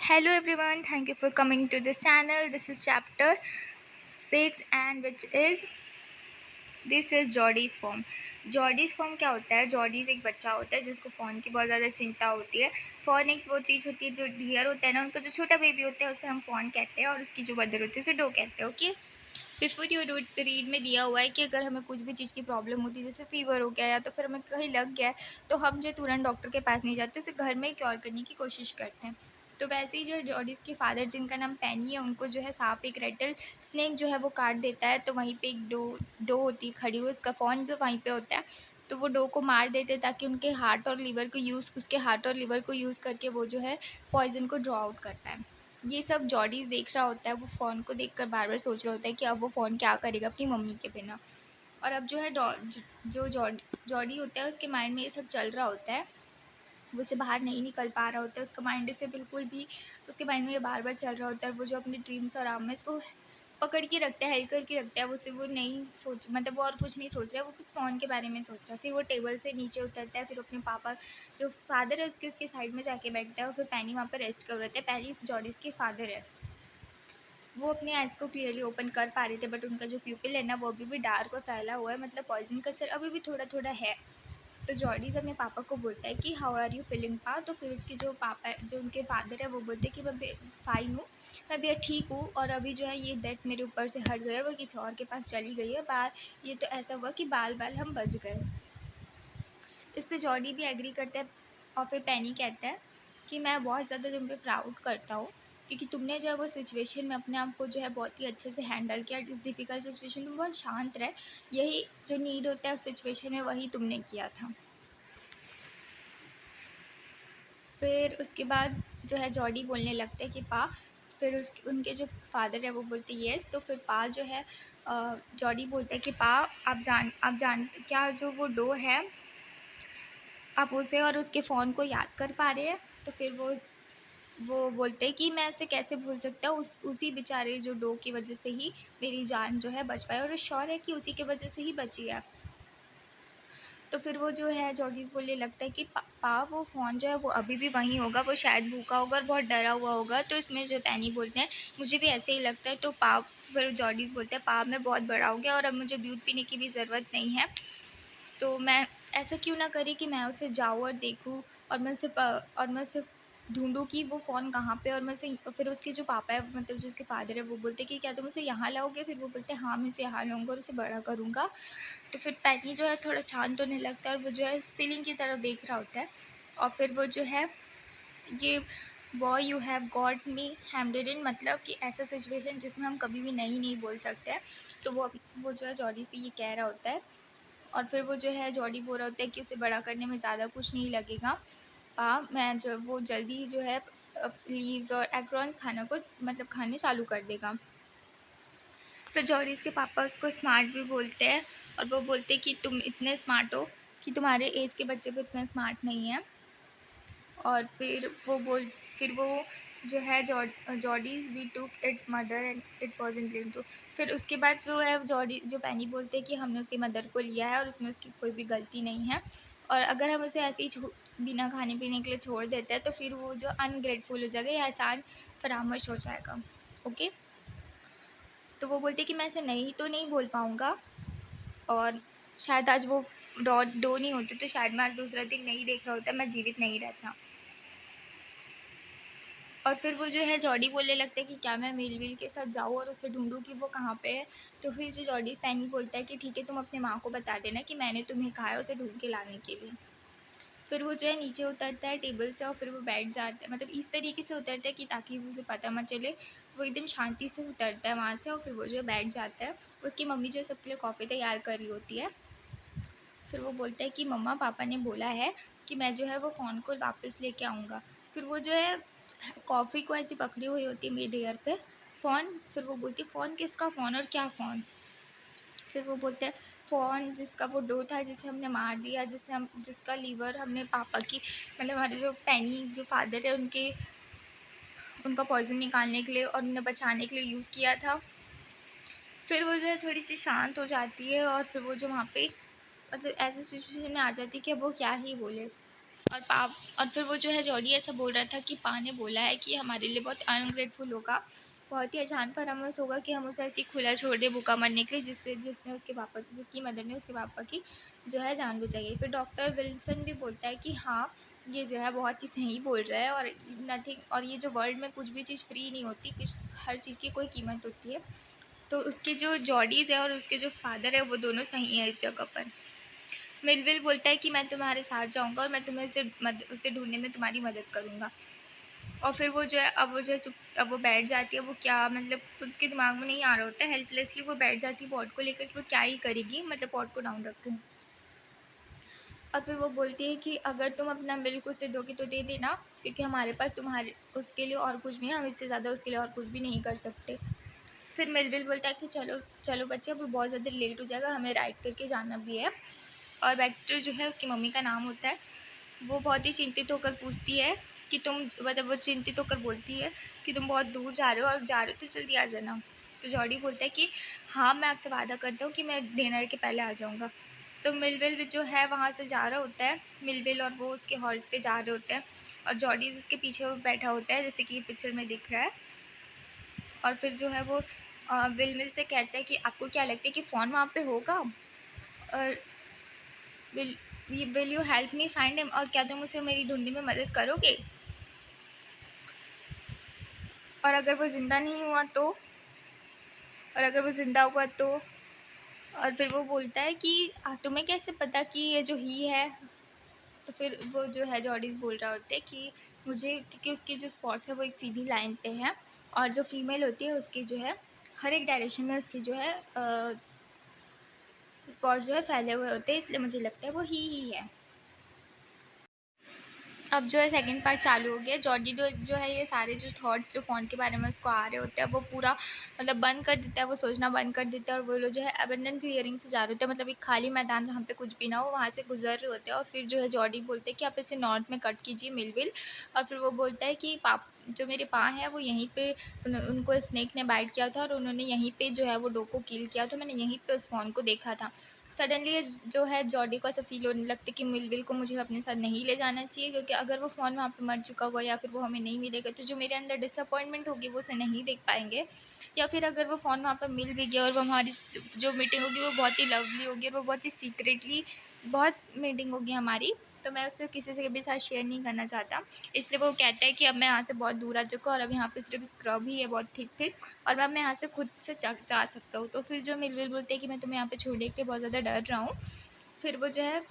Hello everyone, thank you for coming to this channel. This is chapter 6 and which is this is Jodie's form. Jodie's form क्या होता है? जॉडीज़ एक बच्चा होता है जिसको फ़ोन की बहुत ज़्यादा चिंता होती है। फ़ोन एक वो चीज़ होती है जो डियर होता है ना, उनका जो छोटा बेबी होता है उसे हम फ़ोन कहते हैं और उसकी जो मदर होती है उसे डो कहते हैं। ओके, बिफोर यू रीड में दिया हुआ है कि अगर हमें कुछ भी चीज़ की प्रॉब्लम होती है, जैसे फ़ीवर हो गया या तो फिर हमें कहीं लग गया है, तो हम जो तुरंत डॉक्टर के पास नहीं जाते, उसे घर में ही क्योर करने की कोशिश करते हैं। तो वैसे ही जो जॉडीज़ के फादर जिनका नाम पैनी है, उनको जो है सांप एक रेटल स्नेक जो है वो काट देता है। तो वहीं पे एक डो डो होती है खड़ी हुई, उसका फ़ोन भी वहीं पे होता है। तो वो डो को मार देते हैं ताकि उसके हार्ट और लिवर को यूज़ करके वो जो है पॉइज़न को ड्रॉ आउट कर पाए। ये सब जॉडीज़ देख रहा होता है, वो फ़ोन को देखकर बार-बार सोच रहा होता है कि अब वो फ़ोन क्या करेगा अपनी मम्मी के बिना। और अब जो है डॉ ज जो जॉड जॉडी होता है उसके माइंड में ये सब चल रहा होता है। वो इससे बाहर नहीं निकल पा रहा होता है, उसका माइंड इससे बिल्कुल भी उसके माइंड में ये बार-बार चल रहा होता है। वो जो अपने ड्रीम्स और आर्म में इसको पकड़ के रखता है, हेल्ड करके रखता है। वो नहीं सोच मतलब वो और कुछ नहीं सोच रहा है, वो बस फ़ोन के बारे में सोच रहा है। फिर वो टेबल से नीचे उतरता है, फिर अपने पापा जो फादर है उसके साइड में जाके बैठता है और फिर पैनी वहाँ पे रेस्ट कर रहे थे। पैनी जॉडीज़ के फादर है। वो अपने आइज़ को क्लियरली ओपन कर पा रहे थे, बट उनका जो प्यूपिल है ना वो अभी भी डार्क और फैला हुआ है, मतलब पॉइज़न का असर अभी भी थोड़ा-थोड़ा है। तो जॉडीज़ अपने पापा को बोलता है कि हाउ आर यू फीलिंग पा? तो फिर उसके जो पापा जो उनके फादर है वो बोलते हैं कि मैं फ़ाइन हूँ, मैं भी ठीक हूँ और अभी जो है ये डेथ मेरे ऊपर से हट गई है, वो किसी और के पास चली गई है। ये तो ऐसा हुआ कि बाल-बाल हम बच गए। इस पे जॉडी भी एग्री करता है और फिर पेनी कहता है कि मैं बहुत ज़्यादा तुम पे प्राउड करता हूँ, क्योंकि तुमने जो है वो सिचुएशन में अपने आप को जो है बहुत ही अच्छे से हैंडल किया। इस डिफ़िकल्ट सिचुएशन में बहुत शांत रहे, यही जो नीड होता है उस सिचुएशन में वही तुमने किया था। फिर उसके बाद जो है जॉडी बोलने लगता है कि पा, फिर उनके जो फादर है वो बोलते येस। तो फिर पा जो है जॉडी बोलता है कि पा, आप जान क्या जो वो डो है, आप उसे और उसके फ़ोन को याद कर पा रहे हैं? तो फिर वो बोलते हैं कि मैं ऐसे कैसे भूल सकता हूँ, उसी बेचारे जो डो की वज़ह से ही मेरी जान जो है बच पाई और वो श्योर है कि उसी की वज़ह से ही बची है। तो फिर वो जो है जॉडीज़ बोलने लगता है कि वो फ़ोन जो है वो अभी भी वहीं होगा, वो शायद भूखा होगा और बहुत डरा हुआ होगा। तो इसमें जो पैनी बोलते हैं, मुझे भी ऐसे ही लगता है। तो फिर जॉडीज़ बोलते हैं, मैं बहुत बड़ा हो गया और अब मुझे दूध पीने की भी ज़रूरत नहीं है। तो मैं ऐसा क्यों ना करी कि मैं उसे जाऊँ और देखूँ और मैं उसे ढूँढूँ कि वो फ़ोन कहाँ पे है, और मैं उसे फिर उसके जो पापा है, मतलब जो उसके फ़ादर है, वो बोलते हैं कि क्या तुम उसे यहाँ लाओगे? फिर वो बोलते हैं हाँ, मैं इसे यहाँ लाऊँगा और उसे बड़ा करूँगा। तो फिर पैनी जो है थोड़ा शांत होने लगता है और वो जो है सीलिंग की तरफ देख रहा होता है और फिर वो जो है ये boy you have got me hemmed in, मतलब कि ऐसा सिचुएशन जिसमें हम कभी भी नहीं बोल सकते हैं। तो वो जो है जॉडी से ये कह रहा होता है और फिर वो जो है जॉडी बोल रहा होता है कि उसे बड़ा करने में ज़्यादा कुछ नहीं लगेगा। मैं जो वो जल्दी जो है लीव्स और एप्रॉन्स खाने चालू कर देगा। फिर जॉडीज़ के पापा उसको स्मार्ट भी बोलते हैं और वो बोलते हैं कि तुम इतने स्मार्ट हो कि तुम्हारे एज के बच्चे भी इतने स्मार्ट नहीं हैं। और फिर वो जो है Jodie's we took its mother and it wasn't blame to. फिर उसके बाद जो है जॉडी जो पैनी बोलते हैं कि हमने उसकी मदर को लिया है और उसमें उसकी कोई भी गलती नहीं है, और अगर हम उसे ऐसे ही बिना खाने-पीने के लिए छोड़ देते हैं तो फिर वो जो अनग्रेटफुल हो जाएगा या एहसान फरामोश हो जाएगा। ओके? तो वो बोलते हैं कि मैं ऐसे नहीं बोल पाऊँगा और शायद आज वो डो नहीं होते तो शायद मैं आज दूसरा दिन नहीं देख रहा होता, मैं जीवित नहीं रहता। और फिर वो जो है जॉडी बोलने लगता है कि क्या मैं मिल-विल के साथ जाऊँ और उसे ढूँढूँ कि वो कहाँ पे है? तो फिर जो जॉडी पैनी बोलता है कि ठीक है, तुम अपनी माँ को बता देना कि मैंने तुम्हें कहा है उसे ढूँढ के लाने के लिए। फिर वो जो है नीचे उतरता है टेबल से और फिर वो बैठ जाता है, मतलब इस तरीके से उतरता है कि ताकि उसे पता मत चले। वो एकदम शांति से उतरता है वहाँ से और फिर वो जो है बैठ जाता है। उसकी मम्मी जो है सबके लिए कॉफ़ी तैयार कर रही होती है। फिर वो बोलता है कि मम्मा पापा ने बोला है कि मैं जो है वो फ़ोन को वापस लेके आऊँगा। फिर वो जो है कॉफ़ी को ऐसे पकड़ी हुई होती है मिड एयर पे, फ़ोन, फिर वो बोलती है फ़ोन किसका फ़ोन और क्या फ़ोन? फिर वो बोलते हैं फ़ोन जिसका वो डो था जिसे हमने मार दिया, जिसका लीवर हमने पापा की, मतलब हमारे जो पैनी जो फादर है उनका पॉइज़न निकालने के लिए और उन्हें बचाने के लिए यूज़ किया था। फिर वो जो है थोड़ी-सी शांत हो जाती है और फिर वो जो वहाँ पे मतलब ऐसी सिचुएशन में आ जाती है कि अब वो क्या ही बोले। पा और फिर वो जो है जॉडी ऐसा बोल रहा था कि पा ने बोला है कि हमारे लिए बहुत अनग्रेटफुल होगा, बहुत ही अजान फरामोश होगा कि हम उसे ऐसे ही खुला छोड़ दें भूखा मरने के लिए, जिसकी मदर ने उसके पापा की जो है जान बचाई। फिर डॉक्टर विल्सन भी बोलता है कि हाँ, ये जो है बहुत ही सही बोल रहा है, और नथिंग, और ये जो वर्ल्ड में कुछ भी चीज़ फ्री नहीं होती, कुछ हर चीज़ की कोई कीमत होती है। तो उसके जो जॉडीज़ है और उसके जो फादर है वो दोनों सही हैं इस जगह पर। मिलविल बोलता है कि मैं तुम्हारे साथ जाऊँगा और मैं तुम्हें उसे ढूँढने में तुम्हारी मदद करूँगा। और फिर वो जो है अब वो बैठ जाती है, वो क्या मतलब उसके दिमाग में नहीं आ रहा होता है, हेल्पलेसली वो बैठ जाती है पॉट को लेकर कि वो क्या ही करेगी, मतलब पॉट को डाउन रख के। और फिर वो बोलती है कि अगर तुम अपना मिल्क उसे दोगी तो दे देना, क्योंकि हमारे पास तुम्हारे उसके लिए और कुछ भी है, हम इससे ज़्यादा उसके लिए और कुछ भी नहीं कर सकते। फिर मिलविल बोलता है कि चलो चलो बच्चे, अब बहुत ज़्यादा लेट हो जाएगा, हमें राइड करके जाना भी है। और बैक्स्टर जो है, उसकी मम्मी का नाम होता है, वो बहुत ही चिंतित होकर पूछती है कि तुम, मतलब वो चिंतित होकर बोलती है कि तुम बहुत दूर जा रहे हो, और जा रहे हो तो जल्दी आ जाना। तो जॉडी बोलता है कि हाँ, मैं आपसे वादा करता हूँ कि मैं डिनर के पहले आ जाऊँगा। तो मिलविल जो है वहाँ से जा रहा होता है, मिलविल और वो उसके हॉर्स पे जा रहे होते हैं, और जॉडी जिसके पीछे वो बैठा होता है, जैसे कि पिक्चर में दिख रहा है। और फिर जो है वो विल से कहता है कि आपको क्या लगता है कि फ़ोन वहाँ पे होगा, और will will you help me find him, और क्या तुम उसे मेरी ढूंढने में मदद करोगे, और अगर वो ज़िंदा नहीं हुआ तो, और अगर वो ज़िंदा हुआ तो। और फिर वो बोलता है कि तुम्हें कैसे पता कि ये जो ही है। तो फिर वो जो है जॉडीज बोल रहा होता है कि मुझे, क्योंकि उसकी जो स्पॉट्स है वो एक सीधी लाइन पे है, और जो फीमेल होती है उसकी जो है हर एक डायरेक्शन में उसकी जो है स्पॉट्स जो है फैले हुए होते हैं, इसलिए मुझे लगता है वो ही है। अब जो है सेकंड पार्ट चालू हो गया। जॉडी जो है ये सारे जो थॉट्स जो फ़ोन के बारे में उसको आ रहे होते हैं, वो पूरा मतलब बंद कर देता है, वो सोचना बंद कर देता है, और वो लोग जो है एबंडन क्लियरिंग से जा रहे होते हैं, मतलब एक खाली मैदान जहाँ पे कुछ भी ना हो, वहाँ से गुजर रहे होते हैं। और फिर जो है जॉडी बोलते हैं कि आप इसे नॉर्थ में कट कीजिए, मिलविल। और फिर वो बोलता है कि जो मेरे पा हैं वो यहीं पे उनको स्नेक ने बाइट किया था, और उन्होंने यहीं पे जो है वो डो को किल किया था, मैंने यहीं पे उस फ़ोन को देखा था। सडनली जो है जॉडी को ऐसा फ़ील होने लगता है कि मिलविल को मुझे अपने साथ नहीं ले जाना चाहिए, क्योंकि अगर वो फ़ोन वहाँ पे मर चुका हुआ या फिर वो हमें नहीं मिलेगा, तो जो मेरे अंदर डिसअपॉइंटमेंट होगी वो उसे नहीं देख पाएंगे। या फिर अगर वो फ़ोन वहाँ पर मिल भी गया और वो हमारी जो मीटिंग होगी वो बहुत ही लवली होगी, और वो बहुत ही सीक्रेटली बहुत मीटिंग होगी हमारी, तो मैं उसे किसी से भी साथ शेयर नहीं करना चाहता। इसलिए वो कहता है कि अब मैं यहाँ से बहुत दूर आ चुका हूँ, और अब यहाँ पे सिर्फ स्क्रब ही है बहुत थिक थिक, और अब मैं यहाँ से खुद से जा सकता हूँ। तो फिर जो मिलविल बोलते हैं कि मैं तुम्हें यहाँ पे छोड़ने के लिए बहुत ज़्यादा डर रहा हूँ। फिर वो जो है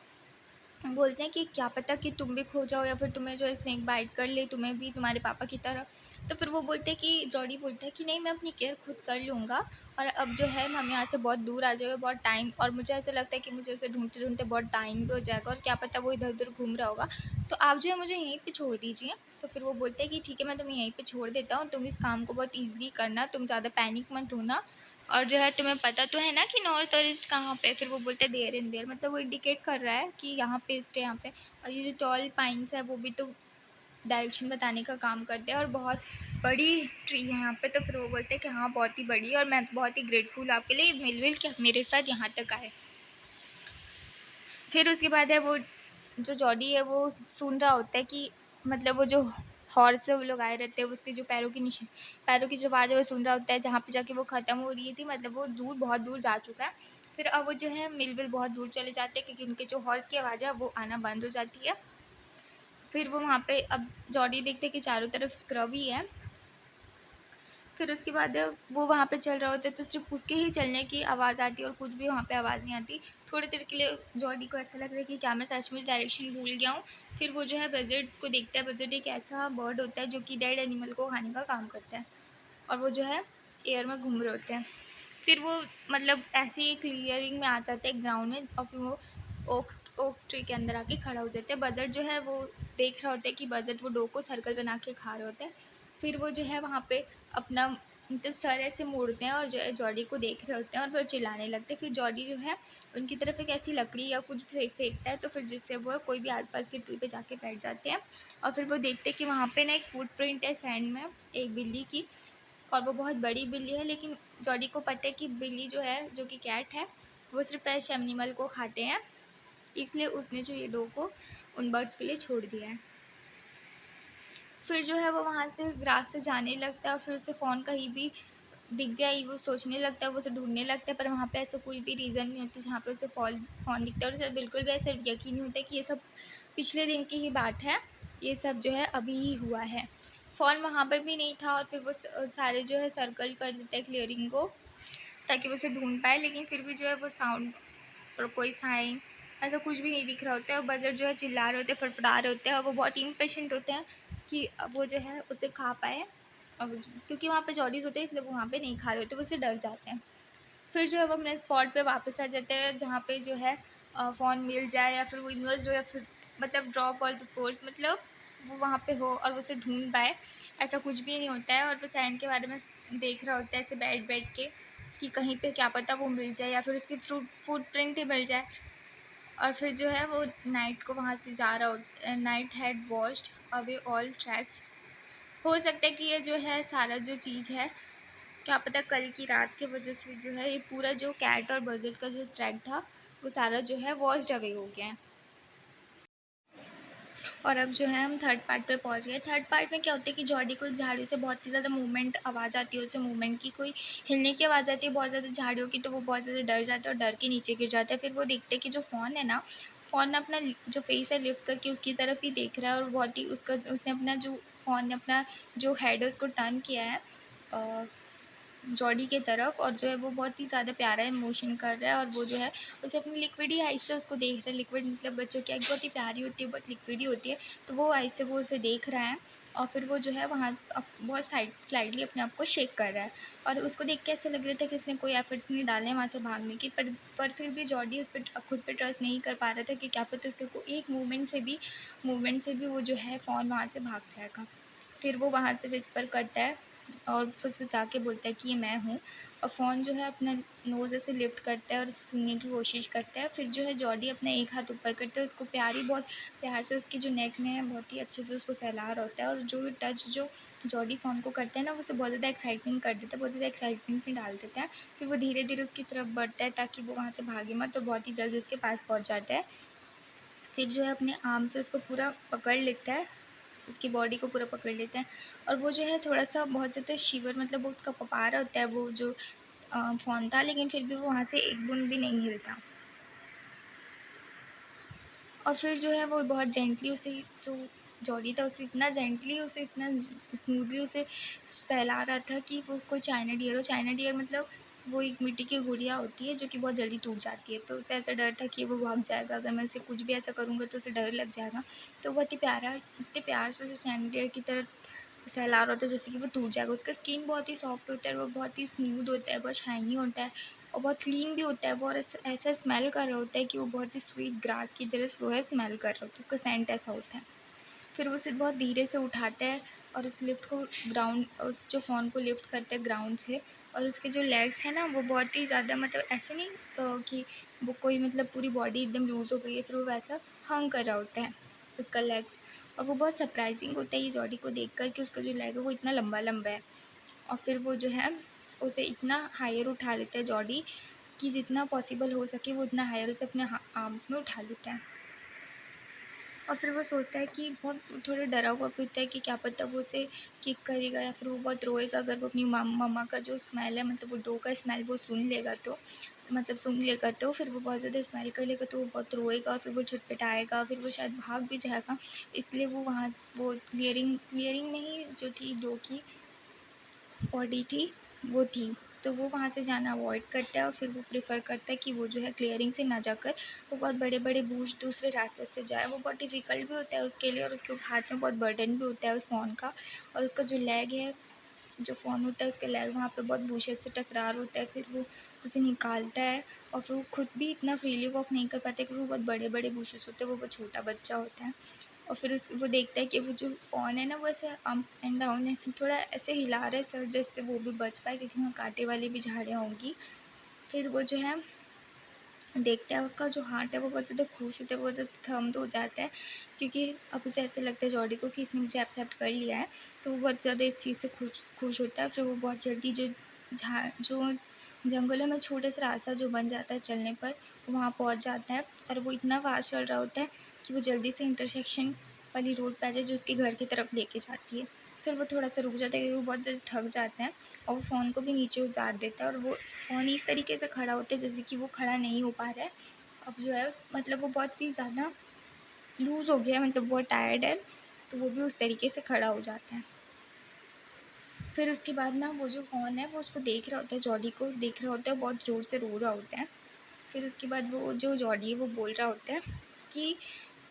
बोलते हैं कि क्या पता कि तुम भी खो जाओ, या फिर तुम्हें जो है स्नेक बाइट कर ले, तुम्हें भी तुम्हारे पापा की तरह। तो फिर वो बोलते हैं कि जॉडी बोलता है कि नहीं, मैं अपनी केयर खुद कर लूँगा, और अब जो है हम यहाँ से बहुत दूर आ जाएगा, बहुत टाइम, और मुझे ऐसा लगता है कि मुझे उसे ढूंढते ढूंढते बहुत टाइम भी हो जाएगा, और क्या पता वो इधर उधर घूम रहा होगा, तो आप जो है मुझे यहीं पर छोड़ दीजिए। तो फिर वो बोलते हैं कि ठीक है, मैं तुम्हें यहीं पर छोड़ देता हूँ, तुम इस काम को बहुत ईजिली करना, तुम ज़्यादा पैनिक मत होना, और जो है तुम्हें पता तो है ना कि नॉर्थ और ईस्ट कहाँ पे। फिर वो बोलते हैं देयर इन देयर, मतलब वो इंडिकेट कर रहा है कि यहाँ पे ईस्ट है यहाँ पे। और ये जो टॉल पाइन्स है वो भी तो डायरेक्शन बताने का काम करते हैं, और बहुत बड़ी ट्री है यहाँ पे। तो फिर वो बोलते हैं कि हाँ बहुत ही बड़ी, और मैं बहुत ही ग्रेटफुल आपके लिए मिलविल कि आप मेरे साथ यहाँ तक आए। फिर उसके बाद है वो जो जॉडी है वो सुन रहा होता है कि मतलब वो जो हॉर्स से वो लोग आए रहते हैं, उसके जो पैरों की जो आवाज़ है वो सुन रहा होता है, जहाँ पे जाके वो ख़त्म हो रही थी, मतलब वो दूर बहुत दूर जा चुका है। फिर अब वो जो है मिलविल बहुत दूर चले जाते हैं, क्योंकि उनके जो हॉर्स की आवाज़ है वो आना बंद हो जाती है। फिर वो वहाँ पे अब जॉडी देखते हैं कि चारों तरफ स्क्रब ही है। फिर उसके बाद वो वहाँ पे चल रहा होता है, तो सिर्फ़ उसके ही चलने की आवाज़ आती है, और कुछ भी वहाँ पे आवाज़ नहीं आती। थोड़ी देर के लिए जॉडी को ऐसा लगता है कि क्या मैं सच में डायरेक्शन भूल गया हूँ। फिर वो जो है बज़र्ड को देखता है। बज़र्ड एक ऐसा बर्ड होता है जो कि डेड एनिमल को खाने का काम करता है, और वो जो है एयर में घूम रहे होते हैं। फिर वो मतलब ऐसे ही क्लियरिंग में आ जाते हैं ग्राउंड में, और फिर वो ओक ट्री के अंदर आके खड़ा हो जाते हैं। बजट जो है वो देख रहा होता है कि बजट वो डो को सर्कल बना के खा रहे होते हैं। फिर वो जो है वहाँ पे अपना मतलब सर ऐसे मोड़ते हैं, और जो है जॉडी को देख रहे होते हैं, और फिर चिल्लाने लगते हैं। फिर जॉडी जो है उनकी तरफ एक ऐसी लकड़ी या कुछ फेंकता है, तो फिर जिससे वो कोई भी आसपास की ट्री पे जाके बैठ जाते हैं। और फिर वो देखते हैं कि वहाँ पे ना एक फुटप्रिंट है सैंड में, एक बिल्ली की, और वो बहुत बड़ी बिल्ली है। लेकिन जॉडी को पता है कि बिल्ली जो है, जो कि कैट है, वो सिर्फ ऐसे एनिमल को खाते हैं, इसलिए उसने जो ये डो को उन बर्ड्स के लिए छोड़ दिया है। फिर जो है वो वहाँ से ग्रास से जाने लगता है और फिर उसे फ़ोन कहीं भी दिख जाए वो सोचने लगता है, वो उसे ढूँढने लगता है, पर वहाँ पे ऐसा कोई भी रीज़न नहीं होता जहाँ पे उसे फ़ोन दिखता है और उसे बिल्कुल भी ऐसा यकीन नहीं होता कि ये सब पिछले दिन की ही बात है, ये सब जो है अभी ही हुआ है। फ़ोन वहाँ पे भी नहीं था और फिर वो सारे जो है सर्कल कर देते हैं क्लियरिंग को ताकि वो उसे ढूँढ पाए, लेकिन फिर भी जो है वो साउंड और कोई साइन ऐसा कुछ भी नहीं दिख रहा होता है और बजट जो है चिल्ला रहे होते हैं, फड़फड़ा रहे होते हैं और वो बहुत ही इम्पेशेंट होते हैं कि अब वो जो है उसे खा पाए। अब क्योंकि वहाँ पे जॉडीज़ होते हैं इसलिए वो वहाँ पे नहीं खा रहे होते, वो उससे डर जाते हैं। फिर जो है वो अपने स्पॉट पे वापस आ जाते हैं जहाँ पे जो है फ़ोन मिल जाए या फिर वो यूनिवर्स जो है फिर मतलब ड्रॉप ऑल द कोर्स मतलब वो वहाँ पे हो और वो उसे ढूँढ पाए, ऐसा कुछ भी नहीं होता है और वो सैंड के बारे में देख रहा होता है ऐसे बैठ-बैठ के कि कहीं पे क्या पता वो मिल जाए या फिर उसकी फुटप्रिंट ही मिल जाए। और फिर जो है वो नाइट को वहाँ से जा रहा होता night had washed away all tracks. हो सकता है कि ये जो है सारा जो चीज़ है, क्या पता कल की रात की वजह से जो है ये पूरा जो कैट और बजट का जो ट्रैक था, वो सारा जो है वॉश्ड अवे हो गया है। और अब जो है हम थर्ड पार्ट पे पहुँच गए। थर्ड पार्ट में क्या होता है कि जॉडी को झाड़ियों से बहुत ही ज़्यादा मूवमेंट आवाज़ आती है, उसे मूवमेंट की कोई हिलने की आवाज़ आती है बहुत ज़्यादा झाड़ियों की, तो वो बहुत ज़्यादा डर जाता है और डर के नीचे गिर जाता है। फिर वो देखते हैं कि जो फ़ोन है ना, फ़ोन अपना जो फेस है लिफ्ट करके उसकी तरफ ही देख रहा है और बहुत ही उसका उसने अपना जो फ़ोन ने अपना जो हेड है उसको टर्न किया है अ, जॉडी के तरफ और जो है वो बहुत ही ज़्यादा प्यारा इमोशन कर रहा है और वो जो है उसे अपनी लिक्विडी आइज़ से उसको देख रहा है। लिक्विड मतलब बच्चों की आइज़ बहुत ही प्यारी होती है, बहुत लिक्विडी होती है, तो वो आइज़ से वो उसे देख रहा है और फिर वो जो है वहाँ बहुत स्लाइडली अपने आप को शेक कर रहा है और उसको देख के ऐसा लग रहा था कि उसने कोई एफर्ट्स नहीं डाले हैं वहाँ से भागने की, पर फिर भी जॉडी उस पर खुद पे ट्रस्ट नहीं कर पा रहा था कि क्या पता उसके को एक मूवमेंट से भी वो जो है फ़ोन वहाँ से भाग जाएगा। फिर वो वहाँ से विस्पर करता है और फुसफुसा के बोलता है कि ये मैं हूँ और फ़ोन जो है अपना नोज़ ऐसे लिफ्ट करता है और उसे सुनने की कोशिश करता है। फिर जो है जॉडी अपना एक हाथ ऊपर करता है, उसको बहुत प्यार से उसकी जो नेक में है बहुत ही अच्छे से उसको सहला रहा होता है और जो टच जो जॉडी फ़ोन को करता है ना, वो उसे बहुत ज़्यादा एक्साइटमेंट कर देता है, बहुत ज़्यादा एक्साइटमेंट में डाल देता है। फिर वो धीरे-धीरे उसकी तरफ बढ़ता है ताकि वो वहाँ से भागे मत और बहुत ही जल्दी उसके पास पहुँच जाता है। फिर जो है अपने आर्म से उसको पूरा पकड़ लेता है, उसकी बॉडी को पूरा पकड़ लेता है और वो जो है थोड़ा-सा बहुत ज़्यादा शिवर मतलब वो कँपा रहा होता है वो जो फ़ोन था, लेकिन फिर भी वो वहाँ से एक बूँद भी नहीं हिलता। और फिर जो है वो बहुत जेंटली उसे जो जॉडी था उसे इतना जेंटली उसे इतना स्मूथली उसे सहला रहा था कि वो कोई चाइना डियर हो। चाइना डियर मतलब वो एक मिट्टी की गुड़िया होती है जो कि बहुत जल्दी टूट जाती है, तो उसे ऐसा डर था कि वो भाग जाएगा, अगर मैं उसे कुछ भी ऐसा करूँगा तो उसे डर लग जाएगा। तो बहुत ही प्यारा इतने प्यार से उसे चाइना डियर की तरह सहला रहा होता है जैसे कि वो टूट जाएगा। उसका स्किन बहुत ही सॉफ्ट होता है, वो बहुत ही स्मूथ होता है, बहुत शाइनी होता है और बहुत क्लीन भी होता है वो और ऐसा स्मेल कर रहा होता है कि वो बहुत ही स्वीट ग्रास की तरह वो है स्मेल कर रहा होता है, उसका सेंट ऐसा होता है। फिर वो उसे बहुत धीरे से उठाता है और उस लिफ्ट को ग्राउंड उस जो फ़ोन को लिफ्ट करता है ग्राउंड से और उसके जो लेग्स हैं ना वो बहुत ही ज़्यादा मतलब ऐसे नहीं कि वो कोई मतलब पूरी बॉडी एकदम लूज़ हो गई है, फिर वो वैसा हंग कर रहा होता है उसका लेग्स और वो बहुत सरप्राइजिंग होता है ये जॉडी को देखकर कि उसका जो लेग है वो इतना लंबा-लंबा है। और फिर वो जो है उसे इतना हायर उठा लेता है जॉडी कि जितना पॉसिबल हो सके वो उतना हायर उसे अपने आर्म्स में उठा लेता है। और फिर वो सोचता है कि बहुत थोड़ा डरा हुआ भी होता है कि क्या पता वो उसे किक करेगा या फिर वो बहुत रोएगा अगर वो अपनी मम्मा का जो स्मेल है मतलब वो डो का स्मेल वो सुन लेगा तो मतलब सूंघ लेगा तो फिर वो बहुत ज़्यादा स्मेल कर लेगा तो वो बहुत रोएगा, फिर वो छटपटाएगा, फिर वो शायद भाग भी जाएगा। इसलिए वो वहाँ वो क्लियरिंग में ही जो थी डो की बॉडी थी, वो थी। तो वो वहाँ से जाना अवॉइड करता है और फिर वो प्रेफ़र करता है कि वो जो है क्लीयरिंग से ना जाकर वो बहुत बड़े-बड़े बूश दूसरे रास्ते से जाए। वो बहुत डिफ़िकल्ट भी होता है उसके लिए और उसके हाथ में बहुत बर्डन भी होता है उस फ़ोन का और उसका जो लेग है, जो फ़ोन होता है उसका लेग वहाँ पे बहुत बुशेस से टकरार होता है। फिर वो उसे निकालता है और फिर वो खुद भी इतना फ्रीली वॉक नहीं कर पाता क्योंकि वो बहुत बड़े-बड़े बुशेस होते हैं, वो बहुत छोटा बच्चा होता है। और फिर वो देखता है कि वो जो फ़ोन है ना वो ऐसे अप एंड डाउन ऐसे थोड़ा ऐसे हिला रहा है सर जिससे वो भी बच पाए क्योंकि वहाँ काँटे वाली भी झाड़ियाँ होंगी। फिर वो जो है देखता है उसका जो हार्ट है वो बहुत ज़्यादा खुश होता है, बहुत ज़्यादा थम्ब हो जाता है क्योंकि अब उसे ऐसा लगता है जॉडी को कि इसने मुझे एक्सेप्ट कर लिया है। तो वो बहुत ज़्यादा इस चीज़ से खुश खुश होता है। फिर वो बहुत जल्दी जो जंगलों में छोटा सा रास्ता जो बन जाता है चलने पर, वो वहाँ पहुँच जाता है और वो इतना फ़ास्ट चल रहा होता है कि वो जल्दी से इंटरसेक्शन वाली रोड पे आ जाए जो उसके घर की तरफ लेके जाती है। फिर वो थोड़ा-सा रुक जाता है क्योंकि वो बहुत ज़्यादा थक जाता है और वो फ़ोन को भी नीचे उतार देता है और वो फ़ोन इस तरीके से खड़ा होता है जैसे कि वो खड़ा नहीं हो पा रहा है। अब जो है उस मतलब वो बहुत ही ज़्यादा लूज़ हो गया है, मतलब बहुत टायर्ड है, तो वो भी उस तरीके से खड़ा हो जाता है। फिर उसके बाद ना वो जो फ़ोन है वो उसको देख रहा होता है, जॉडी को देख रहा होता है, बहुत ज़ोर से रो रहा होता है। फिर उसके बाद वो जो जॉडी है वो बोल रहा होता है कि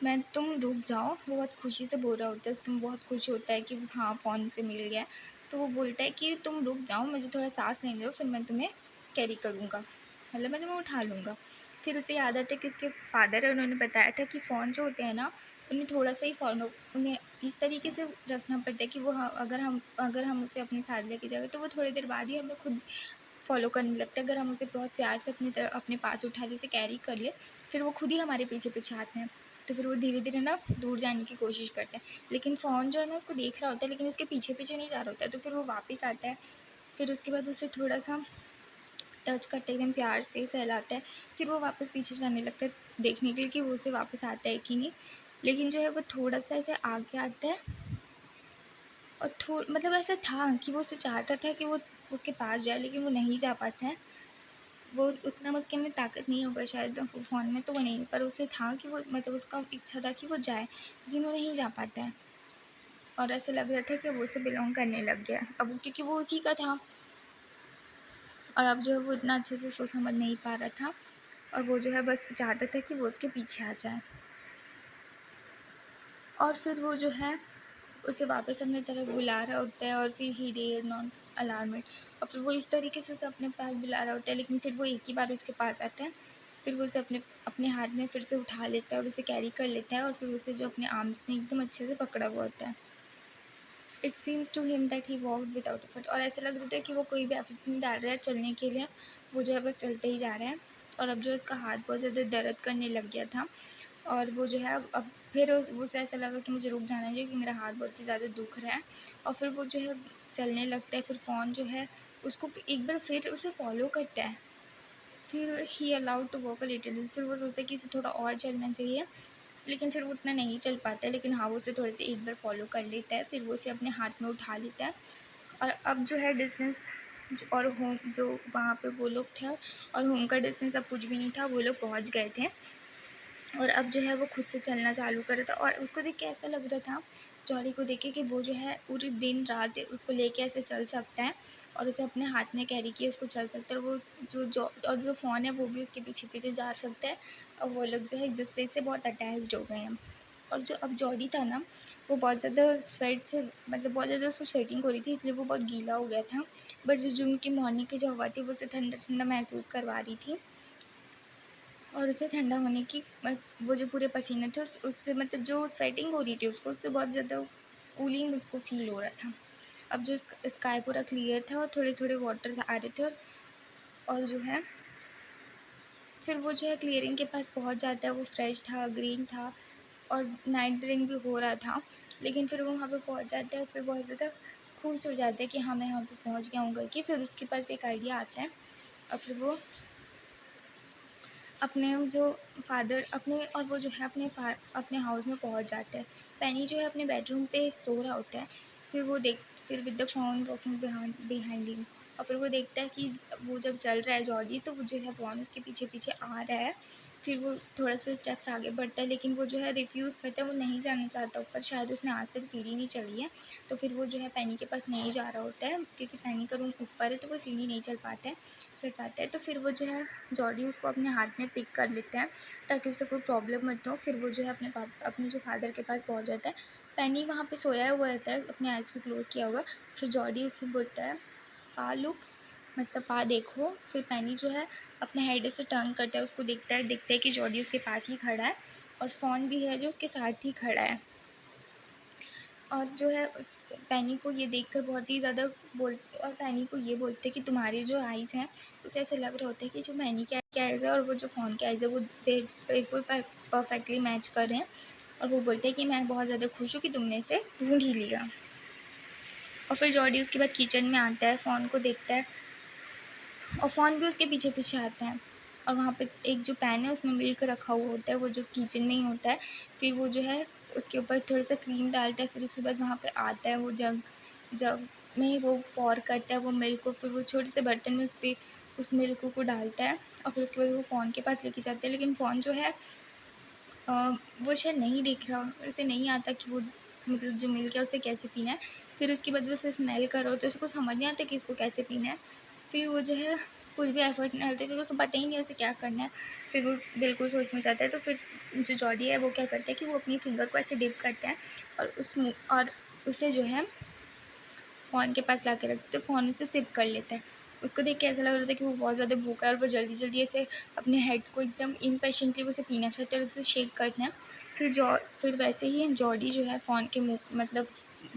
मैं तुम रुक जाओ, वो बहुत खुशी से बोल रहा होता है, उसको बहुत खुश होता है कि हाँ, फ़ोन उसे मिल गया है। तो वो बोलता है कि तुम रुक जाओ, मुझे थोड़ा साँस लेने दो, फिर मैं तुम्हें कैरी करूँगा, मतलब मैं तुम्हें उठा लूँगा। फिर उसे याद आता है कि उसके फ़ादर है, उन्होंने बताया था कि फ़ोन जो होते हैं ना, उन्हें थोड़ा-सा ही फ़ॉलो उन्हें इस तरीके से रखना पड़ता है कि वो अगर हम उसे अपने साथ लेके जाएँ, तो वो थोड़ी देर बाद ही हमें खुद फ़ॉलो करने लगता है। अगर हम उसे बहुत प्यार से अपने पास उठा लें, उसे कैरी कर लें, फिर वो खुद ही हमारे पीछे-पीछे आते हैं। तो फिर वो धीरे-धीरे ना दूर जाने की कोशिश करते हैं। लेकिन फ़ोन जो है ना उसको देख रहा होता है, लेकिन उसके पीछे-पीछे नहीं जा रहा होता है, तो फिर वो वापस आता है। फिर उसके बाद उसे थोड़ा-सा टच करते एकदम प्यार से सहलाता है। फिर वो वापस पीछे जाने लगता है देखने के लिए कि वो उसे वापस आता है कि नहीं। लेकिन जो है वो थोड़ा-सा ऐसे आगे आता है और मतलब ऐसा था कि वो उसे चाहता था कि वो उसके पास जाए, लेकिन वो नहीं जा पाता है। वो उतना उसके में ताकत नहीं होगा शायद वो फ़ोन में, तो वो नहीं, पर उसे था कि वो मतलब उसका इच्छा था कि वो जाए, लेकिन वो नहीं जा पाता है और ऐसा लग रहा था कि वो उसे बिलॉन्ग करने लग गया अब क्योंकि वो उसी का था। और अब जो है वो इतना अच्छे से सोच समझ नहीं पा रहा था और वो जो है बस चाहता था कि वो उसके पीछे आ जाए। और फिर वो जो है उसे वापस अपनी तरफ बुला रहा होता है और फिर he dare not alarm it. और फिर वो इस तरीके से उसे अपने पास बुला रहा होता है, लेकिन फिर वो एक ही बार उसके पास आता है। फिर वो उसे अपने अपने हाथ में फिर से उठा लेता है और उसे कैरी कर लेता है और फिर उसे जो अपने आर्म्स में एकदम अच्छे से पकड़ा हुआ होता है। It seems to him that he walked without effort. और ऐसा लग रहा था कि वो कोई भी एफर्ट नहीं डाल रहा है चलने के लिए, वो जो है बस चलते ही जा रहा है। और अब जो उसका हाथ बहुत ज़्यादा दर्द करने लग गया था और वो जो है अब फिर उसे ऐसा लगा कि मुझे रुक जाना चाहिए कि मेरा हाथ बहुत ही ज़्यादा दुख रहा है। और फिर वो जो है चलने लगता है। फिर फ़ोन जो है उसको एक बार फिर उसे फॉलो करता है। फिर he allowed to walk a little, फिर वो सोचता है कि इसे थोड़ा और चलना चाहिए, लेकिन फिर वो उतना नहीं चल पाता है। लेकिन हाँ, वो उसे थोड़े से एक बार फॉलो कर लेता है, फिर वो उसे अपने हाथ में उठा लेता है। और अब जो है डिस्टेंस और होम जो वहाँ पे वो लोग थे और होम का डिस्टेंस अब कुछ भी नहीं था, वो लोग पहुँच गए थे। और अब जो है वो खुद से चलना चालू कर रहा था और उसको देख के ऐसा लग रहा था, जॉली को देख के, कि वो जो है पूरी दिन रात उसको लेके ऐसे चल सकता है और उसे अपने हाथ में कैरी किए उसको चल सकता है। और वो जो फ़ोन है वो भी उसके पीछे-पीछे जा सकता है और वो लोग जो है एक-दूसरे से बहुत अटैच्ड हो गए हैं। और जो अब जॉडी था ना, वो बहुत ज़्यादा स्वेट से मतलब बहुत ज़्यादा उसको स्वेटिंग हो रही थी, इसलिए वो बहुत गीला हो गया था। बट जो जून की मॉर्निंग की जो हवा थी वो उसे ठंडा-ठंडा महसूस करवा रही थी। और उसे ठंडा होने की वो जो पूरे पसीने थे उससे मतलब जो स्वेटिंग हो रही थी उसको, उससे बहुत ज़्यादा कूलिंग उसको फ़ील हो रहा था। अब जो स्काई पूरा क्लियर था और थोड़े-थोड़े वाटर आ रहे थे और जो है फिर वो जो है क्लियरिंग के पास पहुँच जाता है। वो फ्रेश था, ग्रीन था और नाइट ड्रिंक भी हो रहा था। लेकिन फिर वो वहाँ पे पहुँच जाता है, फिर बहुत ज़्यादा खुश हो जाता है कि हाँ, मैं यहाँ पे पहुँच गया हूँ करके। फिर उसके पास एक आइडिया आता है और फिर वो अपने जो फ़ादर अपने और वो जो है अपने हाउस में पहुँच जाता है। पेनी जो है अपने बेडरूम पे सो रहा होता है। फिर with the phone walking behind him. और फिर वो देखता है कि वो जब चल रहा है जॉडी, तो वो जो है फ़ोन उसके पीछे-पीछे आ रहा है। फिर वो थोड़ा-सा स्टेप्स आगे बढ़ता है, लेकिन वो जो है रिफ्यूज़ करता है, वो नहीं जाना चाहता ऊपर, शायद उसने आज तक सीढ़ी नहीं चढ़ी है। तो फिर वो जो है पेनी के पास नहीं जा रहा होता है, क्योंकि पेनी का रूम ऊपर है, तो वो सीढ़ी नहीं चढ़ पाता है। तो फिर वो जो है जॉडी उसको अपने हाथ में पिक कर लेता है ताकि उसे कोई प्रॉब्लम मत हो। फिर वो जो है अपने जो फादर के पास पहुंच जाता है। पेनी वहाँ पे सोया हुआ रहता है, अपने आइज़ को क्लोज़ किया हुआ। फिर जॉडी उससे बोलता है, पा लुक, मतलब पा देखो। फिर पेनी जो है अपने हेड से टर्न करता है, उसको देखता है कि जॉडी उसके पास ही खड़ा है और फ़ोन भी है जो उसके साथ ही खड़ा है। और जो है उस पैनी को ये देखकर बहुत ही ज़्यादा बोल और पैनी को ये बोलते हैं कि तुम्हारे जो आइज़ हैं, उसे ऐसे लग रहा होता है कि जो पैनी के आइज़ है और वो जो फ़ोन के आइज़ है, वो बिल्कुल परफेक्टली मैच कर रहे हैं। और वो बोलते हैं कि मैं बहुत ज़्यादा खुश हूँ कि तुमने इसे ढूँढ ही लिया। और फिर जॉडी उसके बाद किचन में आता है, फ़ोन को देखता है और फ़ोन भी उसके पीछे-पीछे आता है। और वहाँ पे एक जो पैन है उसमें मिल्क रखा हुआ होता है, वो जो किचन में ही होता है। फिर वो जो है उसके ऊपर थोड़ा-सा क्रीम डालता है, फिर उसके बाद वहाँ पे आता है वो जग, जग में वो पॉर करता है वो मिल्क को, फिर वो छोटे से बर्तन में उसपे उस मिल्क को डालता है और फिर उसके बाद वो फ़ॉन के पास लेके जाता है। लेकिन फ़ॉन जो है अ, वो शायद नहीं देख रहा, उसे नहीं आता कि वो मतलब जो मिल्क है उसे कैसे पीना है। फिर उसके बाद वो उसे स्मेल कर रहा होता है, उसको समझ नहीं आता कि इसको कैसे पीना है। फिर वो जो है कुछ भी एफ़र्ट नहीं डालता क्योंकि उसको पता ही नहीं है उसे क्या करना है। फिर वो बिल्कुल सोच में जाता है, तो फिर जो जॉडी है वो क्या करता है कि वो अपनी फ़िंगर को ऐसे डिप करता है और उस मुँह और उसे जो है फ़ोन के पास लाके रखते, फ़ोन उसे सिप कर लेता है। उसको देख के ऐसा लग रहा था कि वो बहुत ज़्यादा भूखा है और वो जल्दी-जल्दी ऐसे अपने हेड को एकदम इम्पेशेंटली वो उसे पीना चाहता है और उसे शेक करना है। फिर वैसे ही जॉडी जो है फ़ोन के मुँह मतलब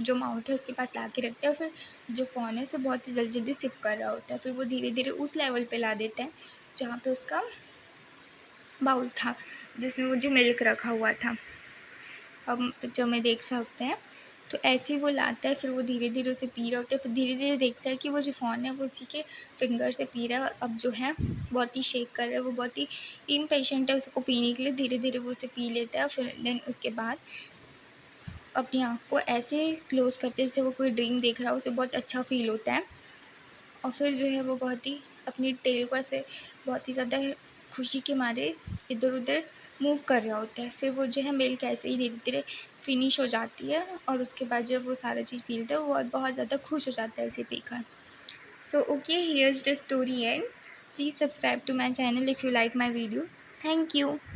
जो माउथ है उसके पास लाके रखता है और फिर जो फ़ोन है उसे बहुत ही जल्दी-जल्दी सिप कर रहा होता है। फिर वो धीरे-धीरे उस लेवल पे ला देता है जहाँ पे उसका बाउल था, जिसमें वो जो मिल्क रखा हुआ था। हम पिक्चर में देख सकते हैं। तो ऐसे ही वो लाता है, फिर वो धीरे-धीरे उसे पी रहा होता है, फिर धीरे-धीरे देखता है कि वो जो फ़ोन है वो उसी के फ़िंगर से पी रहा है और अब जो है बहुत ही शेक कर रहा है, वो बहुत ही इम्पेशेंट है उसको पीने के लिए, धीरे-धीरे वो उसे पी लेता है। फिर देन उसके बाद अपनी आँख को ऐसे क्लोज़ करते हैं जैसे वो कोई ड्रीम देख रहा हो, उसे बहुत अच्छा फ़ील होता है। और फिर जो है वो बहुत ही अपनी टेल को ऐसे बहुत ही ज़्यादा खुशी के मारे इधर-उधर मूव कर रहा होता है। फिर वो जो है मिल्क ऐसे ही धीरे-धीरे फिनिश हो जाती है और उसके बाद जब वो सारा चीज़ पी लेता है, वो बहुत ज़्यादा खुश हो जाता है उसे पीकर। So okay, here's the story ends. Please subscribe to my channel if you like my video. Thank you.